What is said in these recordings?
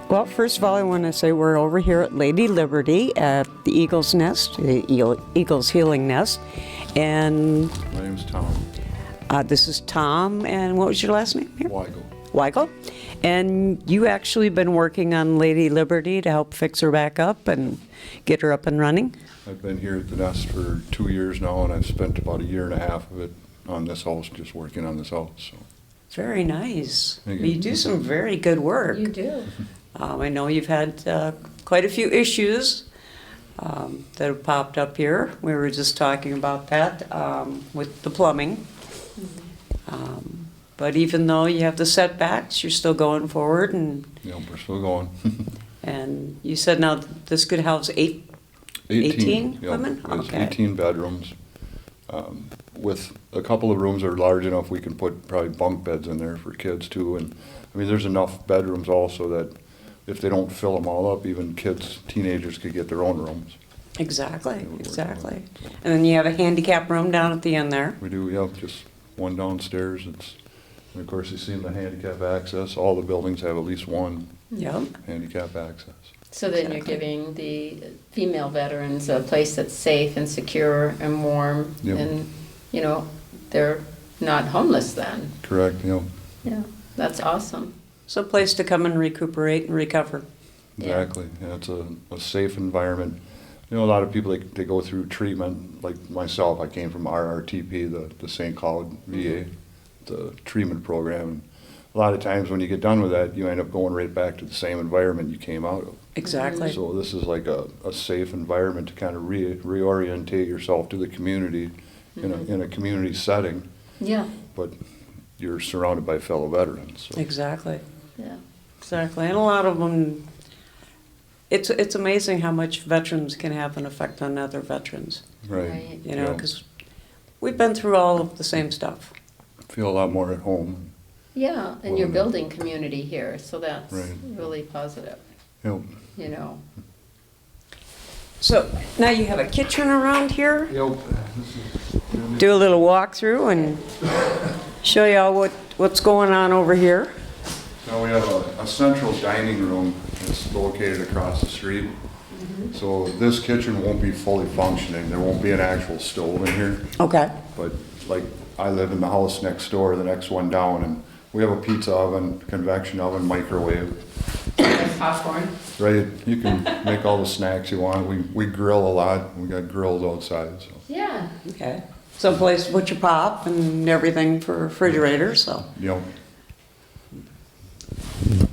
Well, first of all, I want to say we're over here at Lady Liberty at the Eagle's Nest, the Eagle's Healing Nest. And my name's Tom. This is Tom, and what was your last name here? Weigel. Weigel. And you actually been working on Lady Liberty to help fix her back up and get her up and running? I've been here at the Nest for 2 years now, and I've spent about 1.5 years of it on this house, just working on this house. So. Very nice. Thank you. You do some very good work. You do. I know you've had quite a few issues that have popped up here. We were just talking about that with the plumbing. But even though you have the setbacks, you're still going forward. And Yeah, we're still going. and you said now this could house 18 Yep. women? It's Okay. 18 bedrooms. With a couple of rooms that are large enough, we can put probably bunk beds in there for kids too. And I mean, there's enough bedrooms also that if they don't fill them all up, even kids, teenagers could get their own rooms. Exactly, It would work exactly. well. And then you have a handicap room down at the end there. We do, yeah, just one downstairs. And of course, you see the handicap access. All the buildings have at least one Yep. handicap access. So then you're giving the female veterans a place that's safe and secure and warm, Yep. and, you know, they're not homeless then. Correct, yeah, Yeah, that's awesome. It's a place to come and recuperate and recover. Yeah. exactly. Yeah, it's a safe environment. You know, a lot of people, they go through treatment, like myself, I came from RRTP, the St. Cloud VA, the treatment program. A lot of times when you get done with that, you end up going right back to the same environment you came out of. Exactly. So this is like a safe environment to kind of reorientate yourself to the community in a community setting, Yeah, but you're surrounded by fellow veterans. So. Exactly. yeah. Exactly. And a lot of them, it's amazing how much veterans can have an effect on other veterans. Right. You know, Yeah. because we've been through all of the same stuff. Feel a lot more at home. Yeah, and you're building community here, so that's Right. really positive, Yep. you know. So now you have a kitchen around here. Yep. Do a little walkthrough and show you all what's going on over here. Now we have a central dining room that's located across the street. So this kitchen won't be fully functioning. There won't be an actual stove in here. Okay. But like I live in the house next door, the next one down, and we have a pizza oven, convection oven, microwave. Popcorn. Right, you can make all the snacks you want. We grill a lot. We got grills outside, so. Yeah, Okay. Some place to put your pop and everything for refrigerator, so. Yep.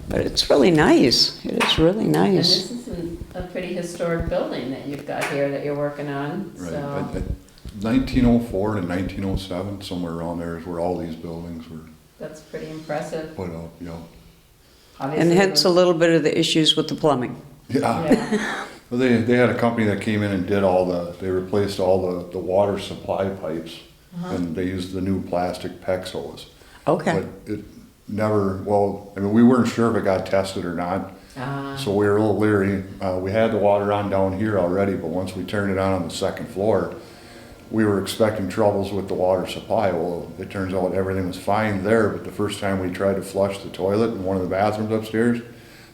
But it's really nice. It is really and nice. this is a pretty historic building that you've got here that you're working on, Right. so. 1904 to 1907, somewhere around there is where all these buildings were That's pretty impressive. put up, you know. And Obviously, hence a little bit of the issues with the plumbing. Yeah. Yeah, Well, they had a company that came in and did they replaced all the water supply pipes, and they used the new plastic PEX hose. Okay. But it never, well, I mean, we weren't sure if it got tested or not, Ah, so we were a little leery. We had the water on down here already, but once we turned it on the second floor, we were expecting troubles with the water supply. Well, it turns out everything was fine there, but the first time we tried to flush the toilet in one of the bathrooms upstairs,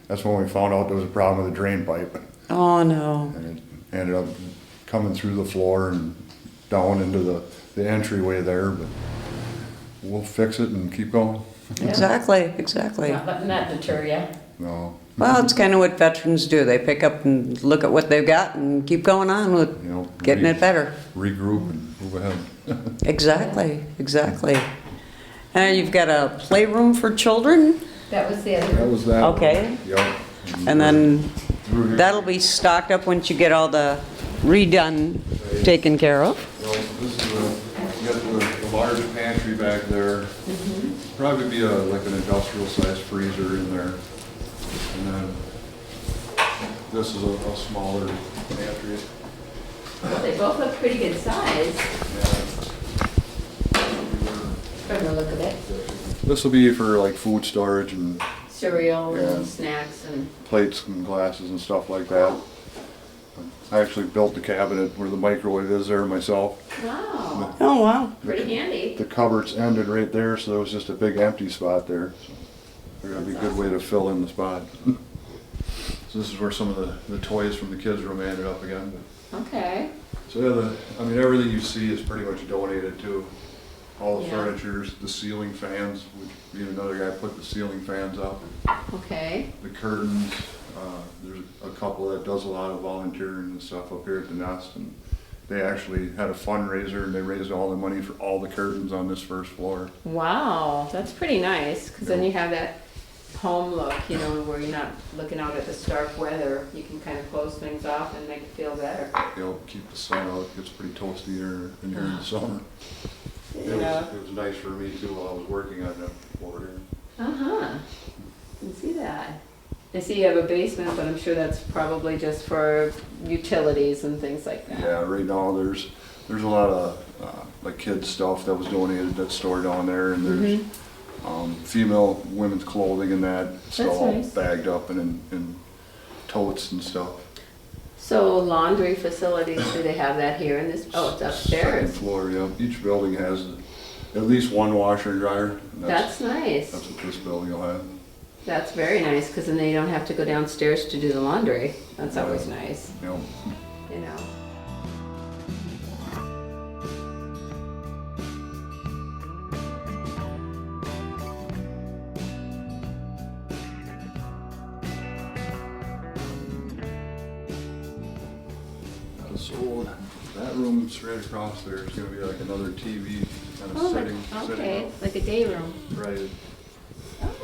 that's when we found out there was a problem with the drain pipe. Oh, no. And it ended up coming through the floor and down into the entryway there, but we'll fix it and keep going. Yeah. Exactly, exactly. not letting that deter you. No, Well, it's kind of what veterans do. They pick up and look at what they've got and keep going on with you know. getting it better. Regroup and move ahead. Exactly, exactly. And you've got a playroom for children, That was the other That room. was that. Okay. Yep. and then Through here. that'll be stocked up once you get all the redone taken care of. Well, this is you got the large pantry back there. Probably be like an industrial sized freezer in there. And then this is a smaller pantry. Well, they both look pretty good size Yeah. from the look of it. This will be for like food storage and Cereal Yeah. and snacks and, plates and glasses and stuff like that. I actually built the cabinet where the microwave is there myself. Wow, Oh, wow. pretty handy. The cupboards ended right there, so there was just a big empty spot there. So figured it'd be a good way to fill in the spot. So this is where some of the toys from the kids' room ended up again. Okay, So yeah, everything you see is pretty much donated too. All the Yeah. furnitures, the ceiling fans, which me and another guy put the ceiling fans up. okay. The curtains, there's a couple that does a lot of volunteering and stuff up here at the Nest, and they actually had a fundraiser and they raised all the money for all the curtains on this first floor. Wow, that's pretty nice, because then you have that home look, you know, where you're not looking out at the stark weather. You can kind of close things off and make it feel better. You know, keep the sun out, it gets pretty toasty here in the summer. Yeah. It was nice for me too while I was working on that floor here. Uh-huh, I can see that. I see you have a basement, but I'm sure that's probably just for utilities and things like that. Yeah, right now there's a lot of like kids stuff that was donated that's stored down there, and there's female women's clothing and that still all nice. bagged up and in totes and stuff. So laundry facilities, do they have that here in this? Oh, it's Second upstairs. floor, yeah. Each building has at least one washer and dryer. And That's nice. That's what this building will have. That's very nice, because then they don't have to go downstairs to do the laundry. That's always nice, You know, you know. so that room straight across there is gonna be like another TV kind of Oh, sitting okay, up. like a day room. Right.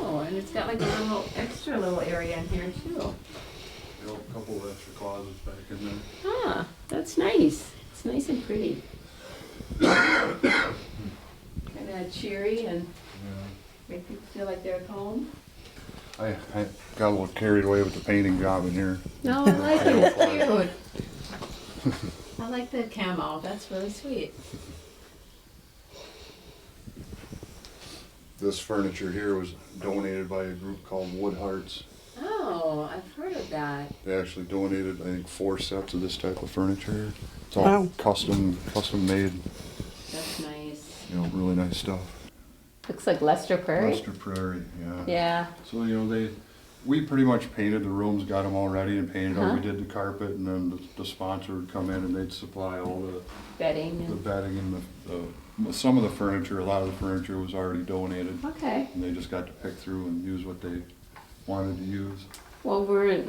Oh, and it's got like a little extra little area in here too. You know, a couple of extra closets back in there. Ah, that's nice. It's nice and pretty. Kind of cheery and make people feel like they're at home. I got a little carried away with the painting job in here. No, I like it. It's cute. I like the camo. That's really sweet. This furniture here was donated by a group called Wood Hearts. Oh, I've heard of that. They actually donated, I think, 4 sets of this type of furniture. It's all Wow. custom made, That's nice. you know, really nice stuff. Looks like Lester Prairie. Lester Prairie, yeah. Yeah. So, you know, we pretty much painted the rooms, got them all ready and painted them. Uh-huh. We did the carpet, and then the sponsor would come in and they'd supply all the Bedding. bedding and some of the furniture. A lot of the furniture was already donated, Okay. and they just got to pick through and use what they wanted to use. Well, we're in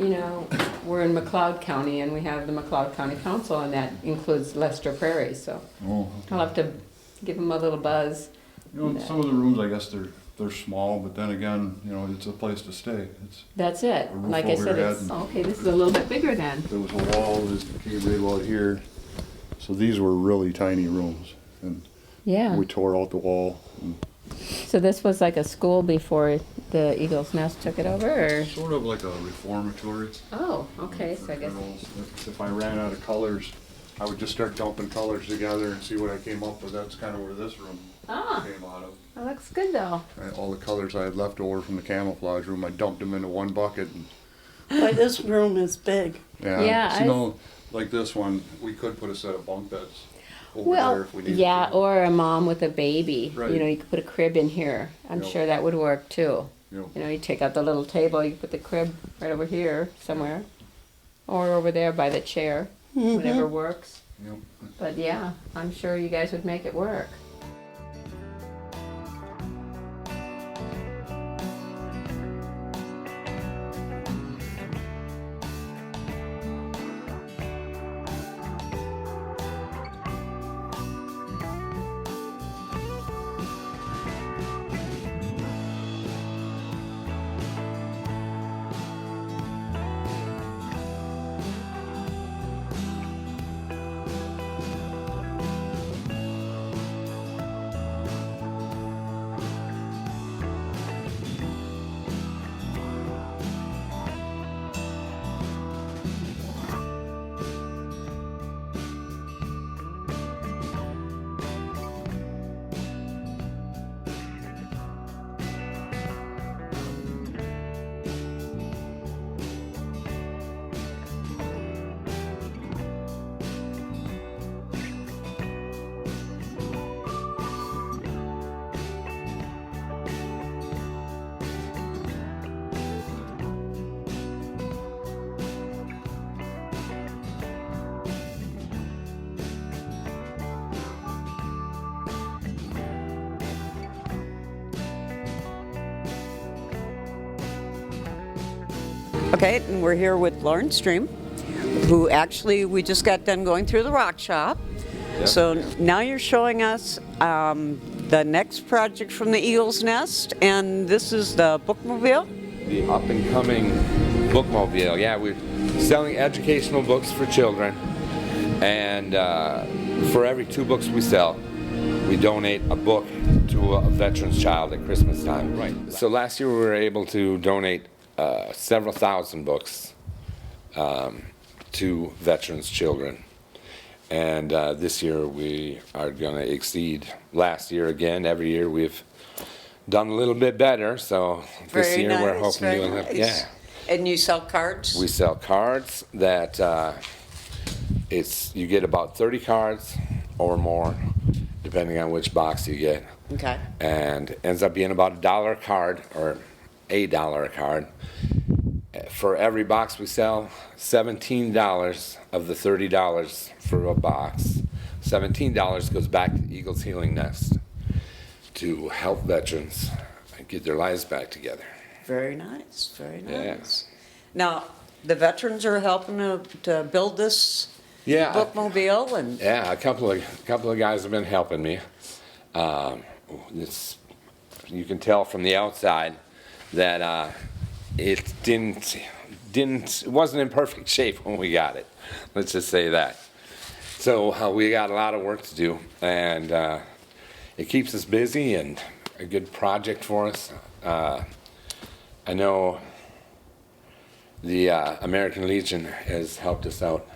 McLeod County, and we have the McLeod County Council, and that includes Lester Prairie. So Oh, I'll have to give them a little buzz. you know, some of the rooms, I guess they're small, but then again, you know, it's a place to stay. That's it. A roof Like I over said, your it's head. okay. This is a little bit bigger then. There was a wall that came right about here, so these were really tiny rooms, and Yeah. we tore out the wall. And So this was like a school before the Eagle's Nest took it over, or? sort of like a reformatory. Oh, okay. So I guess. If I ran out of colors, I would just start dumping colors together and see what I came up with. That's kind of where this room Ah, came out of. that looks good though. All the colors I had left over from the camouflage room, I dumped them into one bucket. And, Boy, this room is big. Yeah, so, you know, like this one, we could put a set of bunk beds over there Well, if we needed yeah, to. or a mom with a baby. Right. You know, you could put a crib in here. I'm Yep. sure that would work too. You know, You know, you take out the little table, you put the crib right over here somewhere, or over there by the chair, whatever works. you know, But yeah, I'm sure you guys would make it work. Okay, and we're here with Lauren Stream, who actually, we just got done going through the rock shop. Yep. So now you're showing us the next project from the Eagle's Nest, and this is the bookmobile? The up-and-coming bookmobile. Yeah, we're selling educational books for children, and for every 2 books we sell, we donate a book to a veteran's child at Christmas time. Right. So last year we were able to donate several thousand books to veterans' children. And this year we are going to exceed last year again. Every year we've done a little bit better. So this Very year nice, we're hoping very to nice. yeah. And you sell cards? We sell cards that you get about 30 cards or more, depending on which box you get. Okay. And it ends up being about $1 a card, or $1 a card. For every box we sell, $17 of the $30 for a box, $17 goes back to Eagle's Healing Nest to help veterans get their lives back together. Very nice, very Yeah. nice. Now, the veterans are helping to build this Yeah, bookmobile, and yeah. A couple of guys have been helping me. You can tell from the outside that it wasn't in perfect shape when we got it. Let's just say that. So we got a lot of work to do, and it keeps us busy and a good project for us. I know the American Legion has helped us out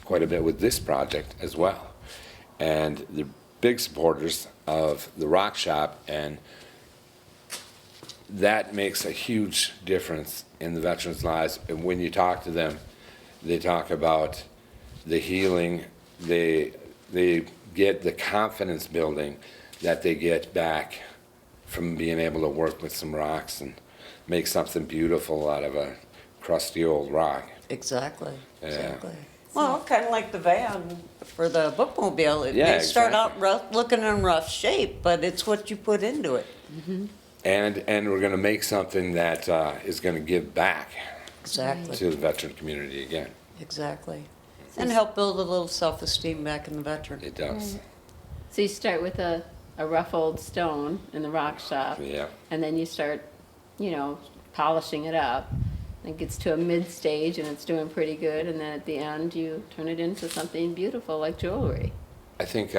quite a bit with this project as well, and they're big supporters of the rock shop, and that makes a huge difference in the veterans' lives. And when you talk to them, they talk about the healing, they get the confidence building that they get back from being able to work with some rocks and make something beautiful out of a crusty old rock. exactly, Yeah. exactly. Well, kind of like the van for the bookmobile. It Yeah, may start out exactly. looking in rough shape, but it's what you put into it. And we're going to make something that is going to give back Exactly, to the veteran community again. exactly. And help build a little self-esteem back in the veteran. It does. So you start with a rough old stone in the rock shop, Yeah. and then you start, polishing it up. It gets to a mid-stage and it's doing pretty good, and then at the end you turn it into something beautiful like jewelry. I think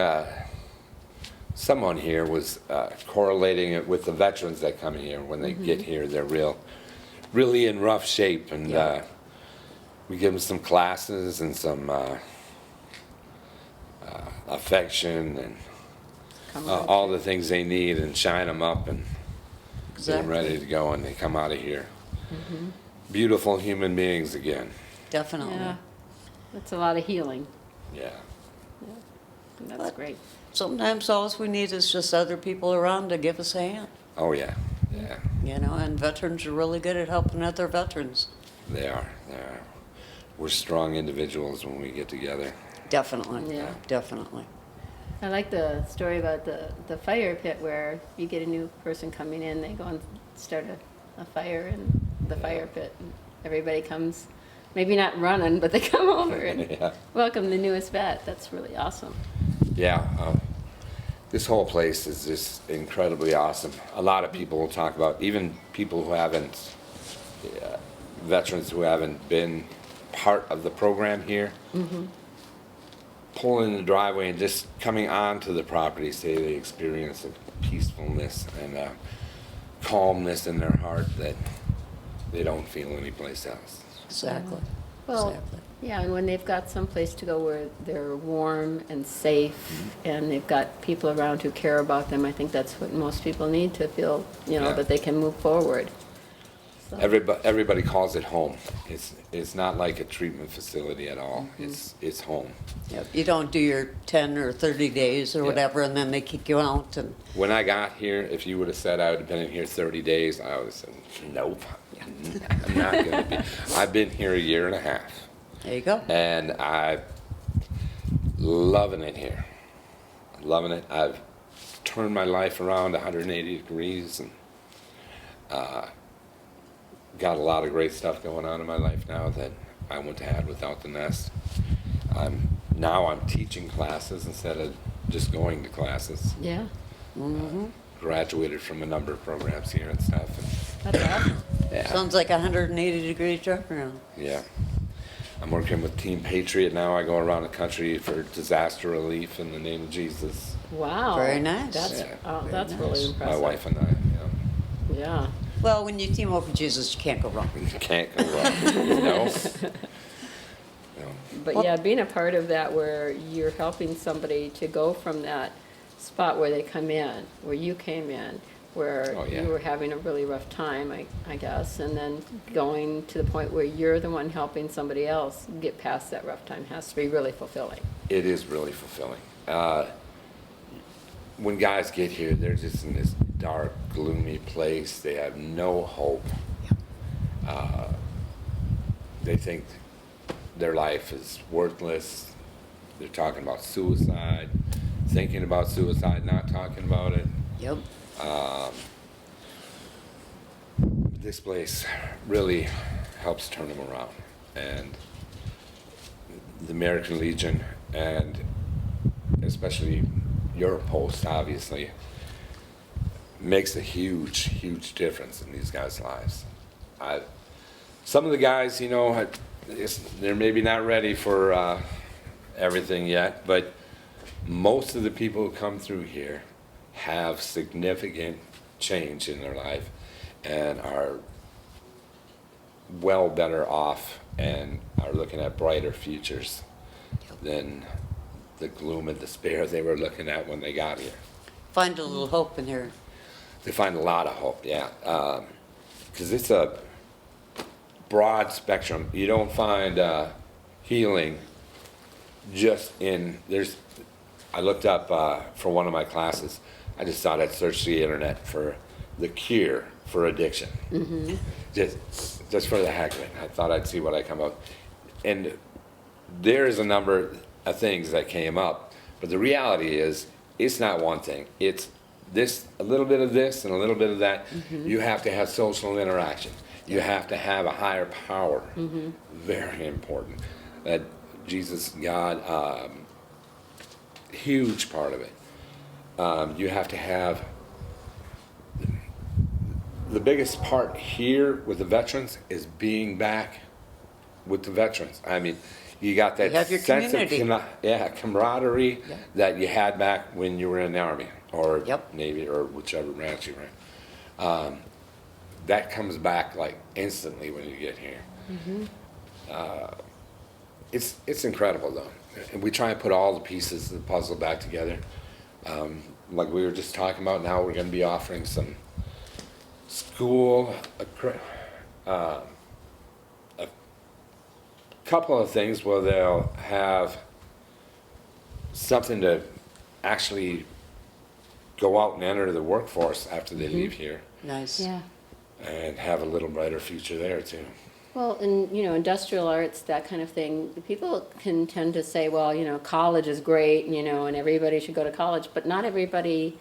someone here was correlating it with the veterans that come here. When they get here, they're really in rough shape, and Yeah. we give them some classes and some affection and all the things they need, and shine them up and get them Exactly. ready to go, and they come out of here beautiful human beings again. Definitely. Yeah, that's a lot of healing. Yeah. And that's But- great. Sometimes all we need is just other people around to give us a hand, Oh yeah. Yeah. and veterans are really good at helping other veterans. They are. They are. We're strong individuals when we get together. Definitely, Yeah. definitely. I like the story about the fire pit where you get a new person coming in, they go and start a fire in the fire pit. And everybody comes, maybe not running, but they come over and Yeah. welcome the newest vet. That's really awesome. Yeah, this whole place is just incredibly awesome. A lot of people will talk about, even people who haven't, veterans who haven't been part of the program here, pulling in the driveway and just coming onto the property, say they experience a peacefulness and a calmness in their heart that they don't feel anyplace else. Exactly. Well, Exactly. yeah, and when they've got some place to go where they're warm and safe, and they've got people around who care about them, I think that's what most people need to feel, Yeah. that they can move forward. So- Everybody calls it home. It's not like a treatment facility at all. It's home. Yep. You don't do your 10 or 30 days or Yeah. whatever, and then they kick you out, and When I got here, if you would have said I would have been in here 30 days, I would have said, nope, I'm not going to be. I've been here a year and a half, there you go. and I'm loving it here. Loving it. I've turned my life around 180 degrees, and got a lot of great stuff going on in my life now that I wouldn't have had without the nest. Now I'm teaching classes instead of just going to classes. Yeah, Graduated from a number of programs here and stuff. And, that's awesome. yeah, Sounds like a 180-degree turnaround. yeah. I'm working with Team Patriot now. I go around the country for disaster relief in the name of Jesus. Wow. Very nice. That's, Yeah, that's nice. really My impressive. wife and I, Yeah. Well, when you team up with Jesus, you can't go wrong. can't go wrong. No. But Well- yeah, being a part of that where you're helping somebody to go from that spot where they come in, where you came in, where Oh, yeah. you were having a really rough time, I guess, and then going to the point where you're the one helping somebody else get past that rough time has to be really fulfilling. It is really fulfilling. When guys get here, they're just in this dark, gloomy place. They have no hope. They think their life is worthless. They're talking about suicide, thinking about suicide, not talking about it. Yep. This place really helps turn them around. And the American Legion, and especially your post, obviously, makes a huge, huge difference in these guys' lives. Some of the guys, you know, they're maybe not ready for everything yet, but most of the people who come through here have significant change in their life and are well better off and are looking at brighter futures than the gloom and despair they were looking at when they got here. Find a little hope in here. They find a lot of hope, yeah. Because it's a broad spectrum. You don't find healing just in, I looked up for one of my classes, I just thought I'd search the internet for the cure for addiction. Just for the heck of it. I thought I'd see what I come up. And there's a number of things that came up, but the reality is, it's not one thing. It's this, a little bit of this and a little bit of that. You have to have social interaction. You have to have a higher power. Very important. That Jesus, God, huge part of it. You have to have the biggest part here with the veterans is being back with the veterans. I mean, you got that You have your sense community. of camaraderie Yeah. that you had back when you were in the Army or Yep. Navy or whichever branch you were in. That comes back like instantly when you get here. It's incredible though. And we try and put all the pieces of the puzzle back together. Like we were just talking about, now we're going to be offering some school, a couple of things where they'll have something to actually go out and enter the workforce after they leave here Nice. Yeah. and have a little brighter future there too. Well, and, you know, industrial arts, that kind of thing, people can tend to say, well, you know, college is great, you know, and everybody should go to college, but not everybody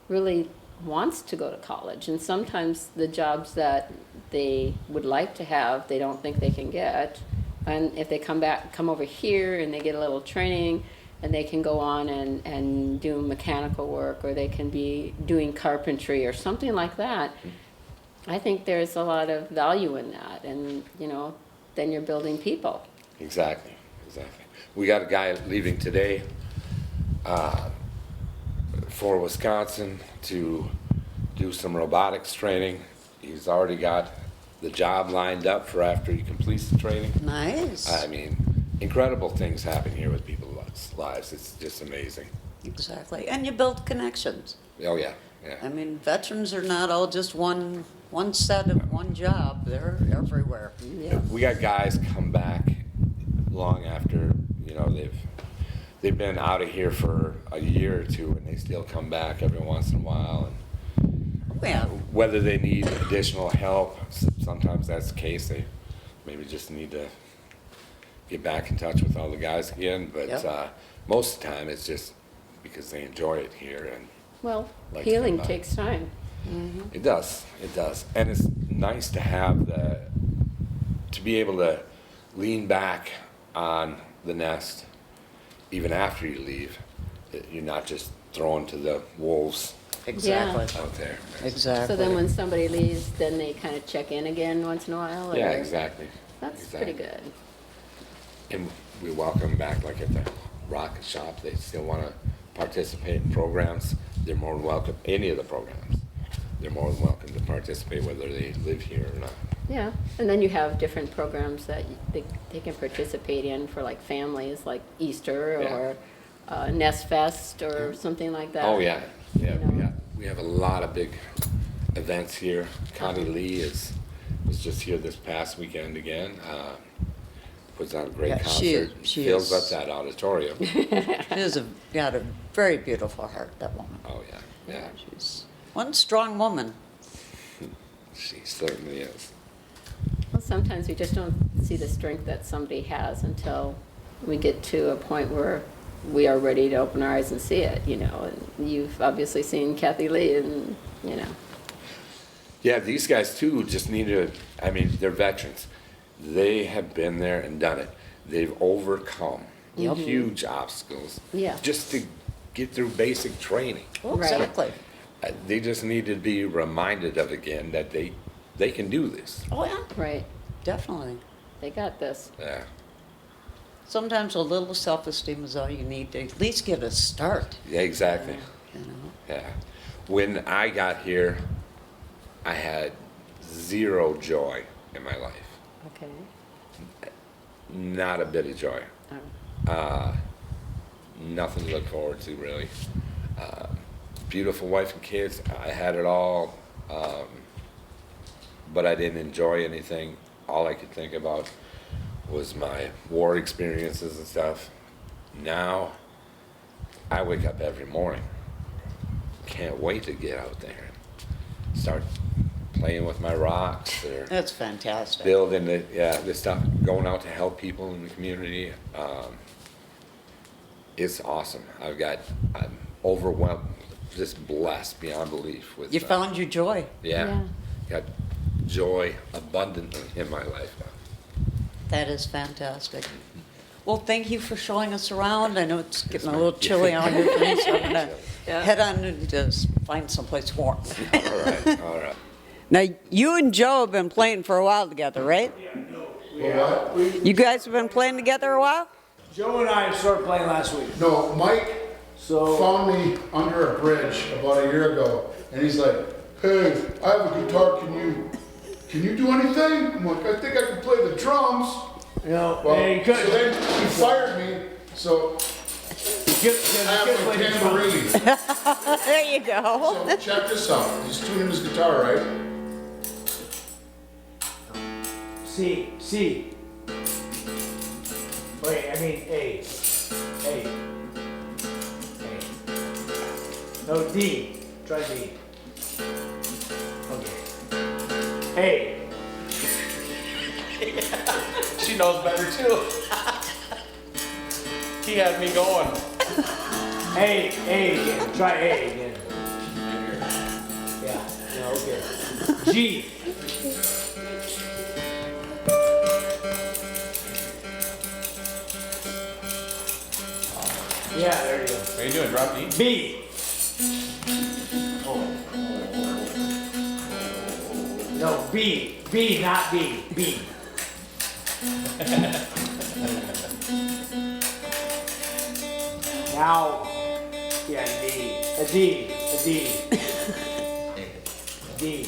really wants to go to college. And sometimes the jobs that they would like to have, they don't think they can get. And if they come over here and they get a little training, and they can go on and do mechanical work, or they can be doing carpentry or something like that, I think there's a lot of value in that, and, you know, then you're building people. Exactly. We got a guy leaving today for Wisconsin to do some robotics training. He's already got the job lined up for after he completes the training. Nice. I mean, incredible things happen here with people's lives. It's just amazing. Exactly. And you build connections. Oh yeah, I yeah. mean, veterans are not all just one set of one job. They're everywhere. Yeah. We got guys come back long after, you know, they've been out of here for a year or two, and they still come back every once in a while. And Yeah. whether they need additional help, sometimes that's the case. They maybe just need to get back in touch with all the guys again. But Yep. most of the time, it's just because they enjoy it here, and Well, Like to healing come by. takes time. it does, and it's nice to have to be able to lean back on the nest even after you leave. You're not just thrown to the wolves Exactly, out there. exactly. So then when somebody leaves, then they kind of check in again once in a while? Or? Yeah, exactly. That's Exactly. pretty good. And we welcome them back, like at the rocket shop, they still want to participate in programs. They're more than welcome, any of the programs. They're more than welcome to participate whether they live here or not. Yeah, and then you have different programs that they can participate in for like families, like Easter Yeah. or Nest Fest or something like that. Oh, yeah, yeah, You know. we have a lot of big events here. Connie Lee was just here this past weekend again. Puts on a great Yeah, concert, she fills is. up that auditorium. She got a very beautiful heart, that woman. Oh, yeah, yeah, She's one strong woman. she certainly is. Well, sometimes we just don't see the strength that somebody has until we get to a point where we are ready to open our eyes and see it, you know. And you've obviously seen Kathy Lee, and you know. Yeah, these guys too just need to, I mean, they're veterans. They have been there and done it. They've overcome huge obstacles Yeah. just to get through basic training. Well, Right. exactly. They just need to be reminded of again that they can do this. Oh, yeah, Right, definitely. they got this. Yeah. Sometimes a little self-esteem is all you need to at least get a start, Yeah, exactly. you know. Yeah. When I got here, I had zero joy in my life. Okay. Not a bit of joy. Oh. Nothing to look forward to, really. Beautiful wife and kids, I had it all, but I didn't enjoy anything. All I could think about was my war experiences and stuff. Now, I wake up every morning. Can't wait to get out there and start playing with my rocks or That's fantastic. building this stuff, going out to help people in the community. It's awesome. I'm overwhelmed, just blessed beyond belief with. You found your joy. Yeah, got joy abundantly in my life now. That is fantastic. Well, thank you for showing us around. I know it's getting a little chilly out here, so I'm gonna head on and just find someplace warm. All right, all right. Now, you and Joe have been playing for a while together, right? You guys have been playing together a while? Joe and I started playing last week. No, Mike So found me under a bridge about a year ago, and he's like, "Hey, I have a guitar. Can you do anything?" I'm like, "I think I can play the drums." you know, Well, hey, so good. then he fired me, so I have my tambourine. There you go. So check this out. He's tuning his guitar, right? C. Wait, I mean A. No, D. Try D. Okay. A. She knows better too. He had me going. A again. Try A again. Yeah, okay. G. Yeah, there you go. What are you doing? Drop D? B. No, B. B, not B. B. Now, yeah, D. A D. A D. D.